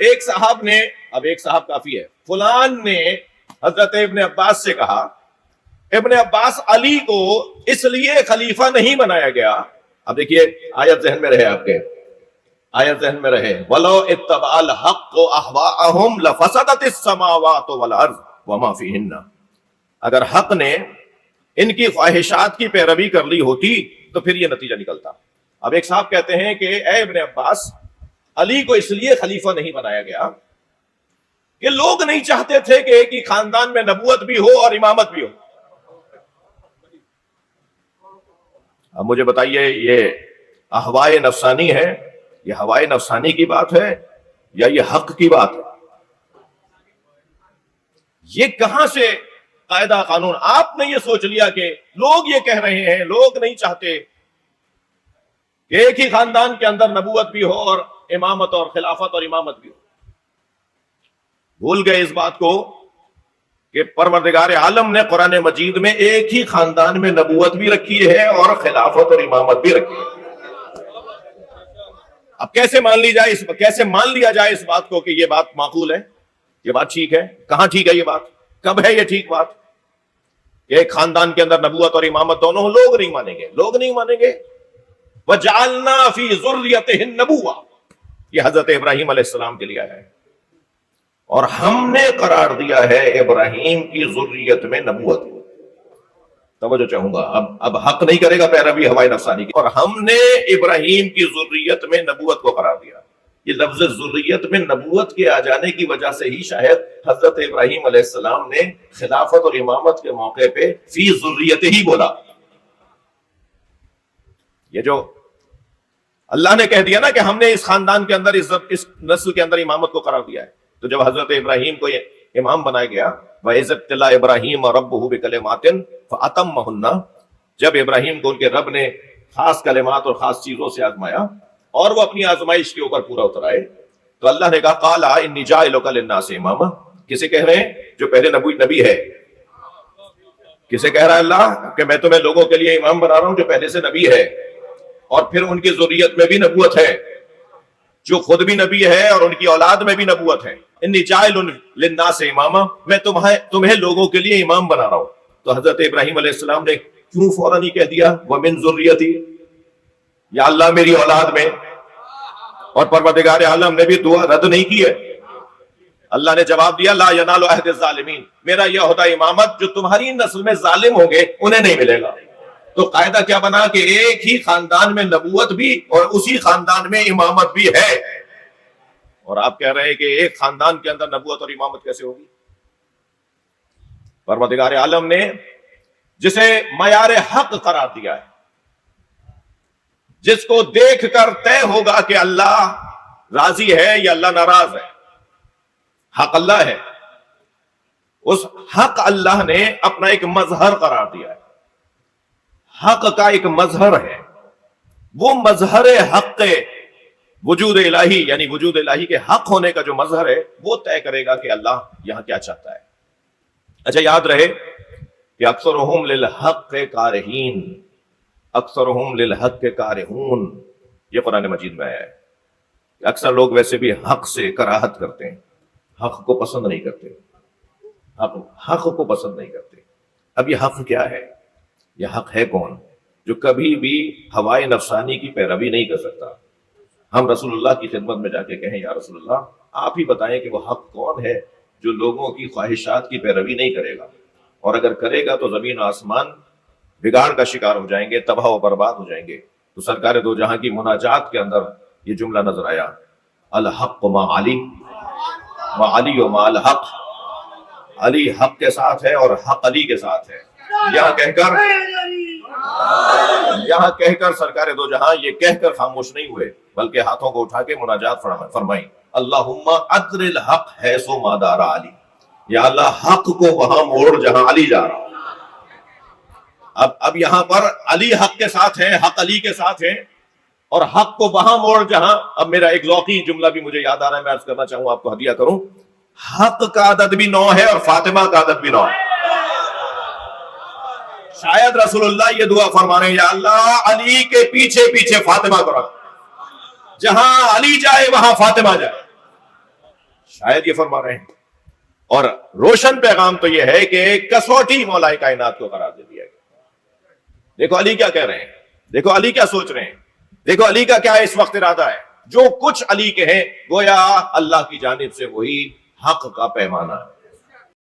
ایک صاحب نے، اب ایک صاحب کافی ہے، فلان نے حضرت ابن عباس سے کہا ابن عباس علی کو اس لیے خلیفہ نہیں بنایا گیا. اب دیکھیے آیت ذہن میں رہے آپ کے، آیت ذہن میں رہے، وَلَوْ اتَّبَعَ الْحَقُّ أَهْوَاءَهُمْ لَفَسَدَتِ السَّمَاوَاتُ وَالْأَرْضُ وَمَا فِيهِنَّ. اگر حق نے ان کی خواہشات کی پیروی کر لی ہوتی تو پھر یہ نتیجہ نکلتا. اب ایک صاحب کہتے ہیں کہ اے ابن عباس، علی کو اس لیے خلیفہ نہیں بنایا گیا کہ لوگ نہیں چاہتے تھے کہ ایک ہی خاندان میں نبوت بھی ہو اور امامت بھی ہو. اب مجھے بتائیے یہ احوائے نفسانی ہے، یہ ہوائے نفسانی کی بات ہے یا یہ حق کی بات ہے؟ یہ کہاں سے قاعدہ قانون؟ آپ نے یہ سوچ لیا کہ لوگ یہ کہہ رہے ہیں، لوگ نہیں چاہتے کہ ایک ہی خاندان کے اندر نبوت بھی ہو اور امامت اور خلافت اور امامت بھی ہو. بھول گئے اس بات کو کہ پروردگار عالم نے قرآن مجید میں ایک ہی خاندان میں نبوت بھی رکھی ہے اور خلافت اور امامت بھی رکھی ہے. اب کیسے مان لی جائے کیسے مان لیا جائے اس بات کو کہ یہ بات معقول ہے، یہ بات ٹھیک ہے؟ کہاں ٹھیک ہے یہ بات؟ کب ہے یہ ٹھیک بات؟ ایک خاندان کے اندر نبوت اور امامت دونوں لوگ نہیں مانیں گے، لوگ نہیں مانیں گے. وَجَعَلْنَا فِي ذُرِّيَّتِهِ النَّبُوَّةَ، یہ حضرت ابراہیم علیہ السلام کے لیے ہے، اور ہم نے قرار دیا ہے ابراہیم کی ذریت میں نبوت. توجہ چاہوں گا، اب حق نہیں کرے گا پیروی ہوائے نفسانی کی، اور ہم نے ابراہیم کی ذریت میں نبوت کو قرار دیا. یہ لفظ ذریت میں نبوت کے آ جانے کی وجہ سے ہی شاید حضرت ابراہیم علیہ السلام نے خلافت اور امامت کے موقع پہ فی ذریت ہی بولا. یہ جو اللہ نے کہہ دیا نا کہ ہم نے اس خاندان کے اندر اس نسل کے اندر امامت کو قرار دیا ہے، تو جب حضرت ابراہیم کو یہ امام بنایا گیا، وَإِذِ ابْتَلَىٰ إِبْرَاهِيمَ رَبُّهُ بِكَلِمَاتٍ فَأَتَمَّهُنَّ، جب ابراہیم کو ان کے رب نے خاص کلمات اور خاص چیزوں سے آزمایا اور وہ اپنی آزمائش کے اوپر پورا اتر آئے، تو اللہ نے کہا قَالَ إِنِّي جَاعِلُكَ لِلنَّاسِ إِمَامًا. کسے کہہ رہے ہیں؟ جو پہلے نبی ہے. کسے کہہ رہا ہے اللہ کہ میں تمہیں لوگوں کے لیے امام بنا رہا ہوں جو پہلے سے نبی ہے، اور پھر ان کی ذریت میں بھی نبوت ہے، جو خود بھی نبی ہے اور ان کی اولاد میں بھی نبوت ہے. انی جاعل للناس اماما، میں تمہیں لوگوں کے لیے امام بنا رہا ہوں. تو حضرت ابراہیم علیہ السلام نے کیوں فوراً ہی کہہ دیا ومن ذریتی، یا اللہ میری اولاد میں؟ اور پروردگار عالم نے بھی دعا رد نہیں کی ہے. اللہ نے جواب دیا لا ینال عہد الظالمین، میرا یہ عہدہ امامت جو تمہاری نسل میں ظالم ہوں گے انہیں نہیں ملے گا. تو قاعدہ کیا بنا کہ ایک ہی خاندان میں نبوت بھی اور اسی خاندان میں امامت بھی ہے. اور آپ کہہ رہے ہیں کہ ایک خاندان کے اندر نبوت اور امامت کیسے ہوگی؟ پروردگار عالم نے جسے معیار حق قرار دیا ہے، جس کو دیکھ کر طے ہوگا کہ اللہ راضی ہے یا اللہ ناراض ہے. حق اللہ ہے، اس حق اللہ نے اپنا ایک مظہر قرار دیا ہے. حق کا ایک مظہر ہے، وہ مظہر حق وجود الہی، یعنی وجود الہی کے حق ہونے کا جو مظہر ہے وہ طے کرے گا کہ اللہ یہاں کیا چاہتا ہے. اچھا یاد رہے کہ اکثرہم للحق کارہین، اکثرہم للحق کارہون، یہ قرآن مجید میں آیا ہے. اکثر لوگ ویسے بھی حق سے کراہت کرتے ہیں، حق کو پسند نہیں کرتے، حق کو پسند نہیں کرتے. اب یہ حق کیا ہے؟ یہ حق ہے کون جو کبھی بھی ہوائے نفسانی کی پیروی نہیں کر سکتا؟ ہم رسول اللہ کی خدمت میں جا کے کہیں یا رسول اللہ آپ ہی بتائیں کہ وہ حق کون ہے جو لوگوں کی خواہشات کی پیروی نہیں کرے گا، اور اگر کرے گا تو زمین و آسمان بگاڑ کا شکار ہو جائیں گے، تباہ و برباد ہو جائیں گے. تو سرکار دو جہاں کی مناجات کے اندر یہ جملہ نظر آیا، الحق ما علی و علی و ما الحق، علی حق کے ساتھ ہے اور حق علی کے ساتھ ہے. یہاں کہہ کر سرکار دو جہاں یہ کہہ کر خاموش نہیں ہوئے، بلکہ ہاتھوں کو اٹھا کے مناجات فرمائیں، اللہم ادر الحق حیث ما دار علی، یا اللہ حق کو وہاں موڑ جہاں علی جا رہا. اب یہاں پر علی حق کے ساتھ ہے، حق علی کے ساتھ ہے، اور حق کو وہاں موڑ جہاں. اب میرا ایک ذوقی جملہ بھی مجھے یاد آ رہا ہے، میں عرض کرنا چاہوں آپ کو ہدیہ کروں. حق کا عدد بھی 9 ہے اور فاطمہ کا عدد بھی 9 ہے. شاید رسول اللہ یہ دعا فرما رہے ہیں یا اللہ علی کے پیچھے پیچھے فاطمہ کو رکھ، جہاں علی جائے وہاں فاطمہ جائے. شاید یہ فرما رہے ہیں. اور روشن پیغام تو یہ ہے کہ کسوٹی مولا کائنات کو قرار دے دیا گیا. دیکھو علی کیا کہہ رہے ہیں, دیکھو علی کیا سوچ رہے ہیں, دیکھو علی کا کیا اس وقت ارادہ ہے. جو کچھ علی کے ہیں گویا اللہ کی جانب سے وہی حق کا پیمانہ ہے.